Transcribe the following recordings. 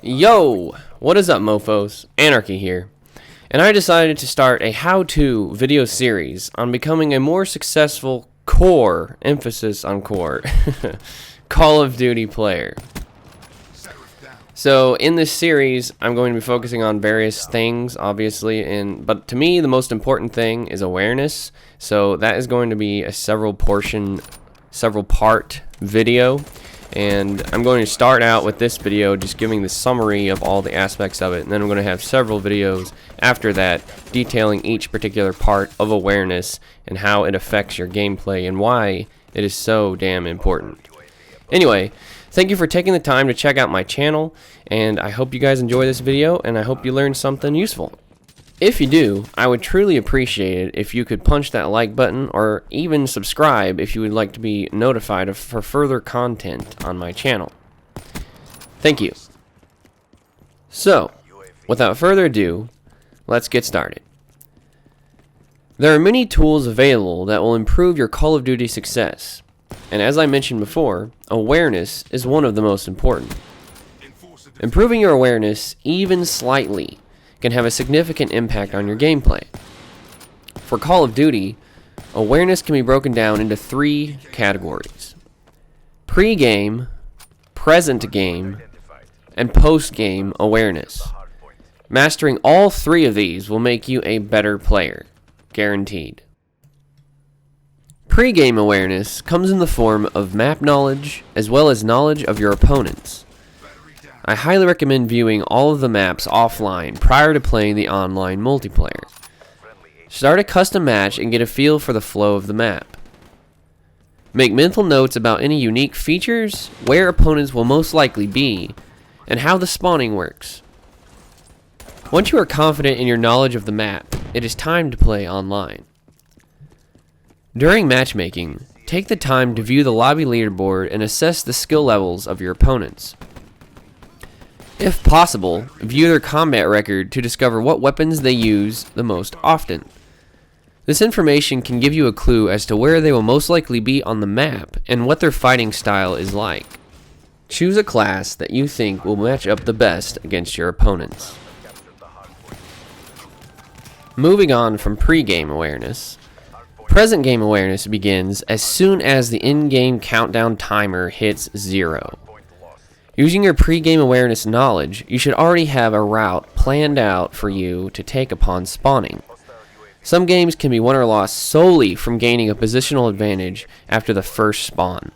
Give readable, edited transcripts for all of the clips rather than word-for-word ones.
Yo, what is up, mofos? Anarchy here, and I decided to start a how-to video series on becoming a more successful core, emphasis on core, Call of Duty player. So in this series, I'm going to be focusing on various things, obviously, but to me, the most important thing is awareness. So that is going to be a several part video. And I'm going to start out with this video just giving the summary of all the aspects of it, and then I'm going to have several videos after that detailing each particular part of awareness and how it affects your gameplay and why it is so damn important. Anyway, thank you for taking the time to check out my channel, and I hope you guys enjoy this video, and I hope you learned something useful. If you do, I would truly appreciate it if you could punch that like button or even subscribe if you would like to be notified for further content on my channel. Thank you. So, without further ado, let's get started. There are many tools available that will improve your Call of Duty success, and as I mentioned before, awareness is one of the most important. Improving your awareness even slightly can have a significant impact on your gameplay. For Call of Duty, awareness can be broken down into three categories: pre-game, present game, and post-game awareness. Mastering all three of these will make you a better player, guaranteed. Pre-game awareness comes in the form of map knowledge as well as knowledge of your opponents. I highly recommend viewing all of the maps offline prior to playing the online multiplayer. Start a custom match and get a feel for the flow of the map. Make mental notes about any unique features, where opponents will most likely be, and how the spawning works. Once you are confident in your knowledge of the map, it is time to play online. During matchmaking, take the time to view the lobby leaderboard and assess the skill levels of your opponents. If possible, view their combat record to discover what weapons they use the most often. This information can give you a clue as to where they will most likely be on the map and what their fighting style is like. Choose a class that you think will match up the best against your opponents. Moving on from pre-game awareness, present game awareness begins as soon as the in-game countdown timer hits 0. Using your pre-game awareness knowledge, you should already have a route planned out for you to take upon spawning. Some games can be won or lost solely from gaining a positional advantage after the first spawn.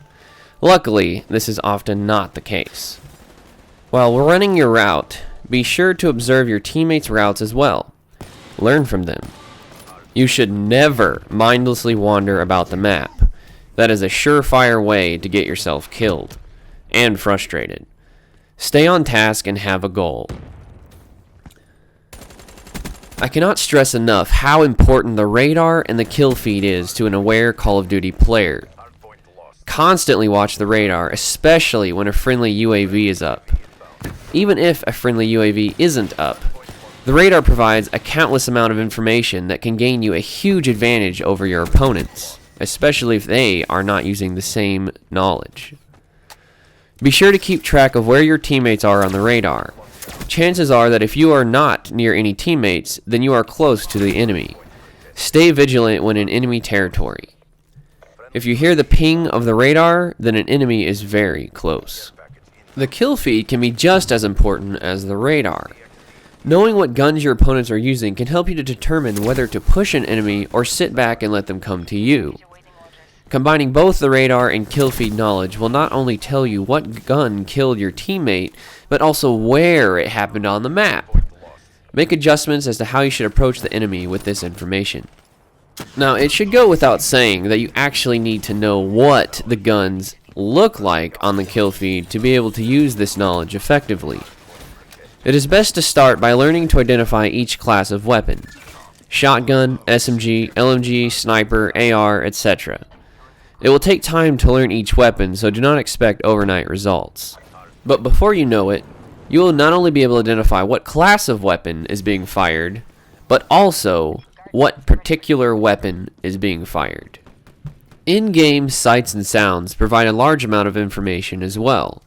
Luckily, this is often not the case. While running your route, be sure to observe your teammates' routes as well. Learn from them. You should never mindlessly wander about the map. That is a surefire way to get yourself killed and frustrated. Stay on task and have a goal. I cannot stress enough how important the radar and the kill feed is to an aware Call of Duty player. Constantly watch the radar, especially when a friendly UAV is up. Even if a friendly UAV isn't up, the radar provides a countless amount of information that can gain you a huge advantage over your opponents, especially if they are not using the same knowledge. Be sure to keep track of where your teammates are on the radar. Chances are that if you are not near any teammates, then you are close to the enemy. Stay vigilant when in enemy territory. If you hear the ping of the radar, then an enemy is very close. The kill feed can be just as important as the radar. Knowing what guns your opponents are using can help you to determine whether to push an enemy or sit back and let them come to you. Combining both the radar and kill feed knowledge will not only tell you what gun killed your teammate, but also where it happened on the map. Make adjustments as to how you should approach the enemy with this information. Now, it should go without saying that you actually need to know what the guns look like on the kill feed to be able to use this knowledge effectively. It is best to start by learning to identify each class of weapon: shotgun, SMG, LMG, sniper, AR, etc. It will take time to learn each weapon, so do not expect overnight results. But before you know it, you will not only be able to identify what class of weapon is being fired, but also what particular weapon is being fired. In-game sights and sounds provide a large amount of information as well.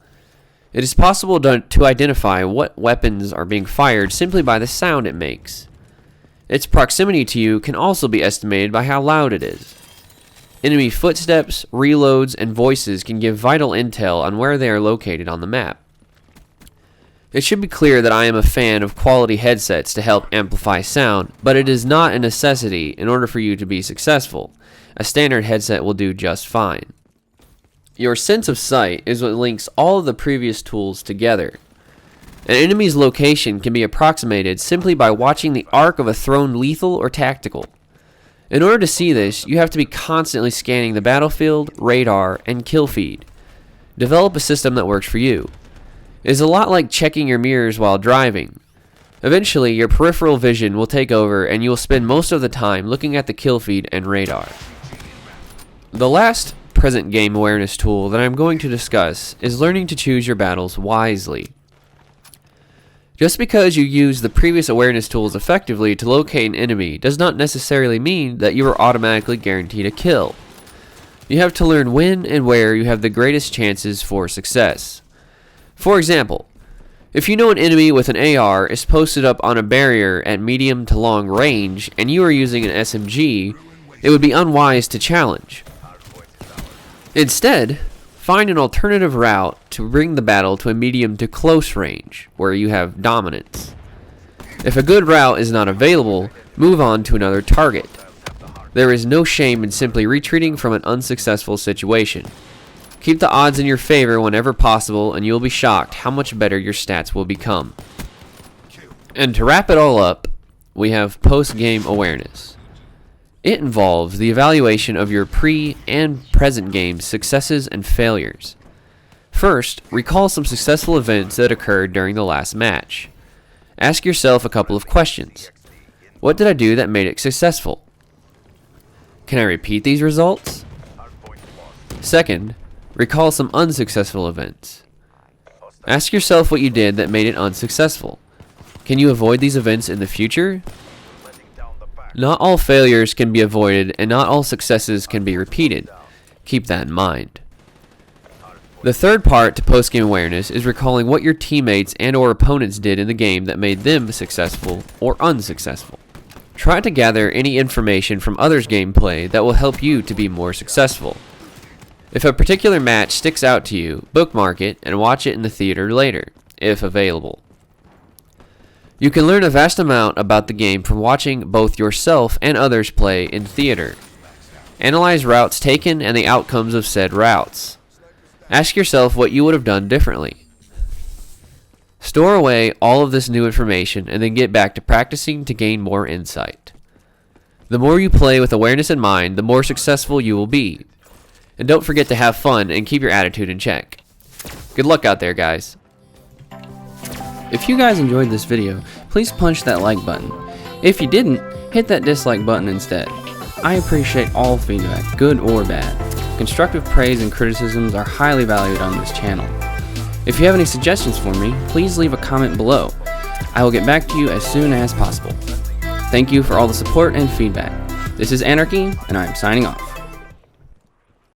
It is possible to identify what weapons are being fired simply by the sound it makes. Its proximity to you can also be estimated by how loud it is. Enemy footsteps, reloads, and voices can give vital intel on where they are located on the map. It should be clear that I am a fan of quality headsets to help amplify sound, but it is not a necessity in order for you to be successful. A standard headset will do just fine. Your sense of sight is what links all of the previous tools together. An enemy's location can be approximated simply by watching the arc of a thrown lethal or tactical. In order to see this, you have to be constantly scanning the battlefield, radar, and kill feed. Develop a system that works for you. It is a lot like checking your mirrors while driving. Eventually, your peripheral vision will take over and you will spend most of the time looking at the kill feed and radar. The last present game awareness tool that I'm going to discuss is learning to choose your battles wisely. Just because you use the previous awareness tools effectively to locate an enemy does not necessarily mean that you are automatically guaranteed a kill. You have to learn when and where you have the greatest chances for success. For example, if you know an enemy with an AR is posted up on a barrier at medium to long range and you are using an SMG, it would be unwise to challenge. Instead, find an alternative route to bring the battle to a medium to close range, where you have dominance. If a good route is not available, move on to another target. There is no shame in simply retreating from an unsuccessful situation. Keep the odds in your favor whenever possible, and you'll be shocked how much better your stats will become. And to wrap it all up, we have post-game awareness. It involves the evaluation of your pre- and present game successes and failures. First, recall some successful events that occurred during the last match. Ask yourself a couple of questions. What did I do that made it successful? Can I repeat these results? Second, recall some unsuccessful events. Ask yourself what you did that made it unsuccessful. Can you avoid these events in the future? Not all failures can be avoided, and not all successes can be repeated. Keep that in mind. The third part to post-game awareness is recalling what your teammates and or opponents did in the game that made them successful or unsuccessful. Try to gather any information from others' gameplay that will help you to be more successful. If a particular match sticks out to you, bookmark it and watch it in the theater later, if available. You can learn a vast amount about the game from watching both yourself and others play in theater. Analyze routes taken and the outcomes of said routes. Ask yourself what you would have done differently. Store away all of this new information and then get back to practicing to gain more insight. The more you play with awareness in mind, the more successful you will be. And don't forget to have fun and keep your attitude in check. Good luck out there, guys. If you guys enjoyed this video, please punch that like button. If you didn't, hit that dislike button instead. I appreciate all feedback, good or bad. Constructive praise and criticisms are highly valued on this channel. If you have any suggestions for me, please leave a comment below. I will get back to you as soon as possible. Thank you for all the support and feedback. This is Anarchy, and I am signing off.